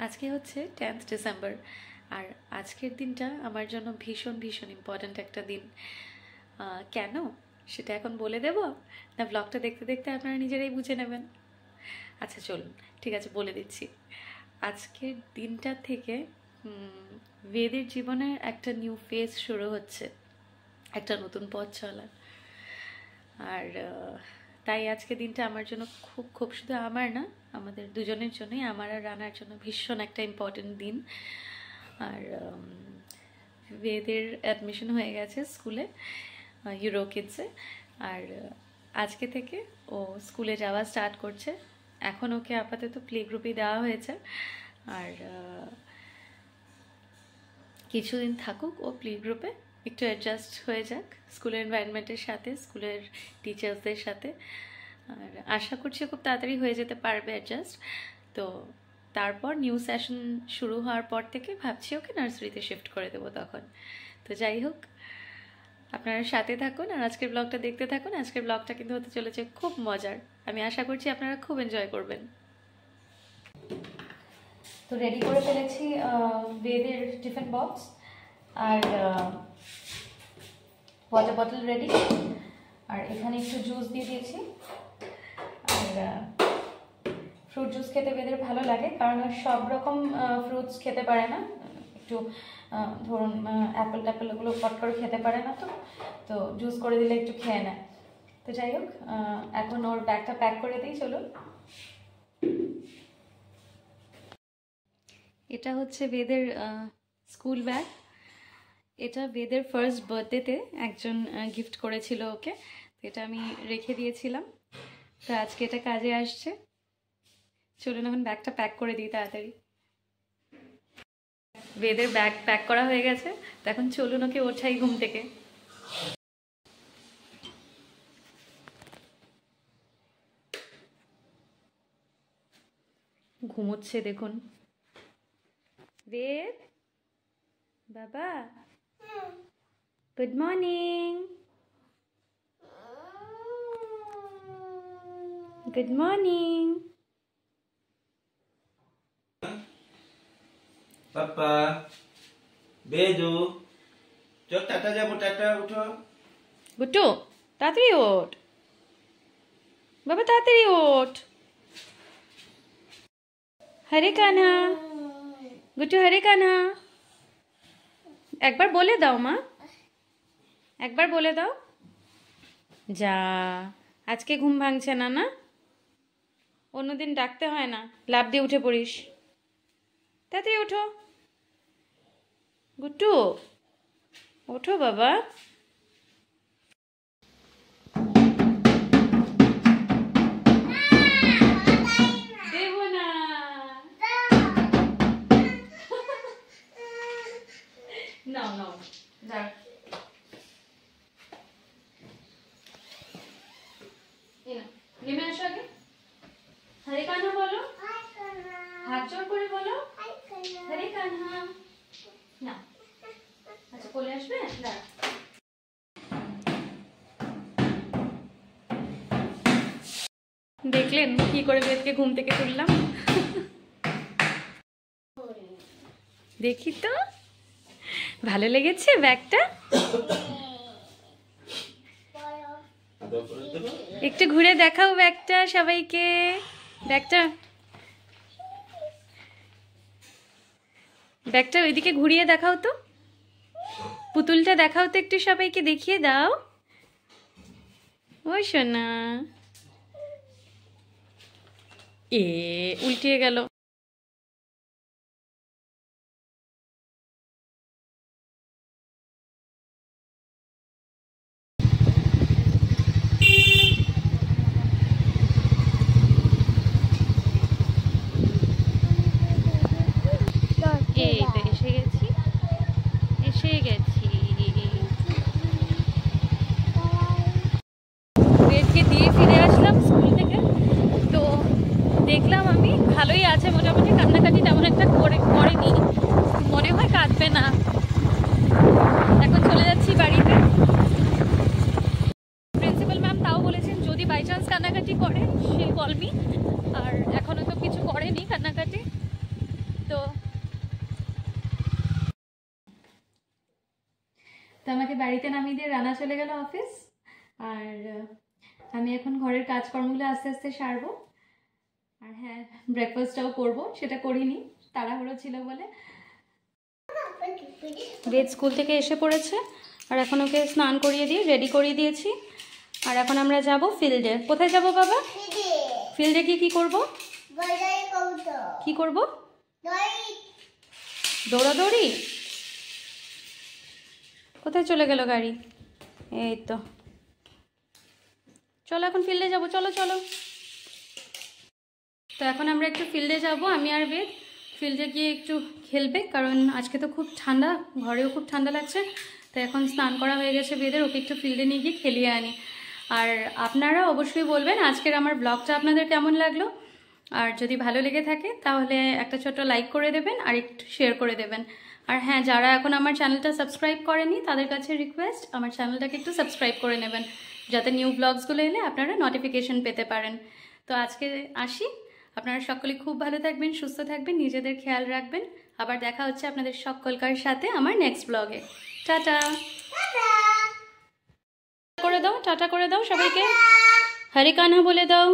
আজকে হচ্ছে 10th December আর আজকের দিনটা আমার জন্য ভীষণ ভীষণ ইম্পর্ট্যান্ট একটা দিন। কেন সেটা এখন বলে দেব না ব্লগটা দেখতে দেখতে আপনারা নিজেরাই বুঝে নেবেন? আচ্ছা চলুন, ঠিক আছে বলে দিচ্ছি। আজকের দিনটা থেকে বেদের জীবনের একটা নিউ ফেজ শুরু হচ্ছে, একটা নতুন পথ চলা। আর তাই আজকে দিনটা আমার জন্য খুব খুব শুধু আমার না, আমাদের দুজনের জন্যই, আমার আর রানার জন্য ভীষণ একটা ইম্পর্টেন্ট দিন। আর বেদের অ্যাডমিশন হয়ে গেছে স্কুলে, ইউরো কিডসে। আর আজকে থেকে ও স্কুলে যাওয়া স্টার্ট করছে। এখন ওকে আপাতত প্লে গ্রুপে দেওয়া হয়েছে, আর কিছুদিন থাকুক ও প্লে গ্রুপে, একটু অ্যাডজাস্ট হয়ে যাক স্কুলের এনভায়রনমেন্টের সাথে, স্কুলের টিচার্সদের সাথে। আর আশা করছি খুব তাড়াতাড়ি হয়ে যেতে পারবে অ্যাডজাস্ট। তো তারপর নিউ সেশন শুরু হওয়ার পর থেকে ভাবছি ওকে নার্সারিতে শিফট করে দেবো তখন। তো যাই হোক, আপনারা সাথে থাকুন আর আজকের ব্লগটা দেখতে থাকুন। আজকের ব্লগটা কিন্তু হতে চলেছে খুব মজার, আমি আশা করছি আপনারা খুব এনজয় করবেন। তো রেডি করে ফেলেছি বেদের টিফিন বক্স, আর ওয়াটার বটল রেডি, আর এখানে একটু জুস দিয়ে দিয়েছি। আর ফ্রুট জুস খেতে বেদের ভালো লাগে, কারণ সব রকম ফ্রুটস খেতে পারে না। একটু ধরুন অ্যাপেল ট্যাপেল ওগুলো কট করে খেতে পারে না, তো জুস করে দিলে একটু খেয়ে নেয়। তো যাই হোক, এখন ওর ব্যাগটা প্যাক করে দিই, চলুন। এটা হচ্ছে বেদের স্কুল ব্যাগ। এটা বেদের ফার্স্ট বার্থডেতে একজন গিফট করেছিল ওকে, তো এটা আমি রেখে দিয়েছিলাম। তো আজকে এটা কাজে আসছে। চলুন এখন ব্যাগটা প্যাক করে দিই তাড়াতাড়ি। বেদের ব্যাগ প্যাক করা হয়ে গেছে, তো এখন চলুন ওকে ওঠাই ঘুম থেকে। ঘুমোচ্ছে দেখুন বেদ। বাবা গুড মর্নিং, গুড মর্নিং। পাপা বেদু চল টাটা যাবো, টাটা উঠো। গুট্টু তাড়াতাড়ি ওঠ, বাবা তাড়াতাড়ি ওঠ। হরে কানা, গুট্টু হরে কানা। একবার বলে দাও মা, একবার বলে দাও। যা, আজকে ঘুম ভাঙছে না? না, অন্যদিন ডাকতে হয় না, লাফ দিয়ে উঠে পড়িস। তাড়াতাড়ি ওঠো গুট্টু, ওঠো বাবা। দেবো না। নাও নাও, যা। নেমে আসো আগে, হরে কান্না বলো, হাত জোর করে বলো হরে কান্না। না আচ্ছা কোলে আসবে, দাঁড়া। দেখলেন কি করে বেদকে ঘুম থেকে তুললাম? দেখি তো, ভালো লেগেছে ব্যাগটা? একটু ঘুরে দেখাও ব্যাগটা সবাইকে। ব্যাগটা ওইদিকে ঘুরিয়ে দেখাও তো, পুতুলটা দেখাও তো একটু, সবাইকে দেখিয়ে দাও। ওই শোনা, উল্টিয়ে গেল। এই তো এসে গেছি। বেদকে দিয়ে ফিরে আসলাম স্কুল থেকে, তো দেখলাম আমি ভালোই আছে মোটামুটি, কান্নাকাটি তেমন একটা করেনি, মনে হয় কাঁদবে না। এখন চলে যাচ্ছি বাড়িতে। প্রিন্সিপাল ম্যাম তাও বলেছেন যদি বাই চান্স কান্নাকাটি করে সে কল মি, আর এখনো তো কিছু করেনি কান্নাকাটি। তো আমাকে বাড়িতে নামিয়ে দিয়ে রানা চলে গেল অফিস, আর আমি এখন ঘরের কাজকর্মগুলো আস্তে আস্তে সারবো। আর হ্যাঁ, ব্রেকফাস্টটাও করবো, সেটা করিনি, তাড়াহুড়ো ছিল বলে। বেদ স্কুল থেকে এসে পড়েছে, আর এখন ওকে স্নান করিয়ে দিয়ে রেডি করিয়ে দিয়েছি। আর এখন আমরা যাব ফিল্ডে। কোথায় যাব বাবা? ফিল্ডে গিয়ে কি করব? কি করব? দৌড়াদৌড়ি? কোথায় চলে গেল গাড়ি? এই তো, চলো এখন ফিল্ডে যাব, চলো চলো। তো এখন আমরা একটু ফিল্ডে যাব, আমি আর বেদ। ফিল্ডে গিয়ে একটু খেলবে, কারণ আজকে তো খুব ঠান্ডা, ঘরেও খুব ঠান্ডা লাগছে। তো এখন স্নান করা হয়ে গেছে বেদের, ওকে একটু ফিল্ডে নিয়ে গিয়ে খেলিয়ে আনি। আর আপনারা অবশ্যই বলবেন আজকের আমার ব্লগটা আপনাদের কেমন লাগলো। আর যদি ভালো লেগে থাকে তাহলে একটা ছোট্ট লাইক করে দেবেন আর একটু শেয়ার করে দেবেন। আর হ্যাঁ, যারা এখন আমার চ্যানেলটা সাবস্ক্রাইব করেনি তাদের কাছে রিকোয়েস্ট, আমার চ্যানেলটাকে একটু সাবস্ক্রাইব করে নেবেন, যাতে নিউ ব্লগসগুলো এলে আপনারা নোটিফিকেশন পেতে পারেন। তো আজকে আসি, আপনারা সকলে খুব ভালো থাকবেন, সুস্থ থাকবেন, নিজেদের খেয়াল রাখবেন। আবার দেখা হচ্ছে আপনাদের সকলকার সাথে আমার নেক্সট ব্লগে। টাটা করে দাও, টাটা করে দাও সবাইকে, হরে কান্হা বলে দাও।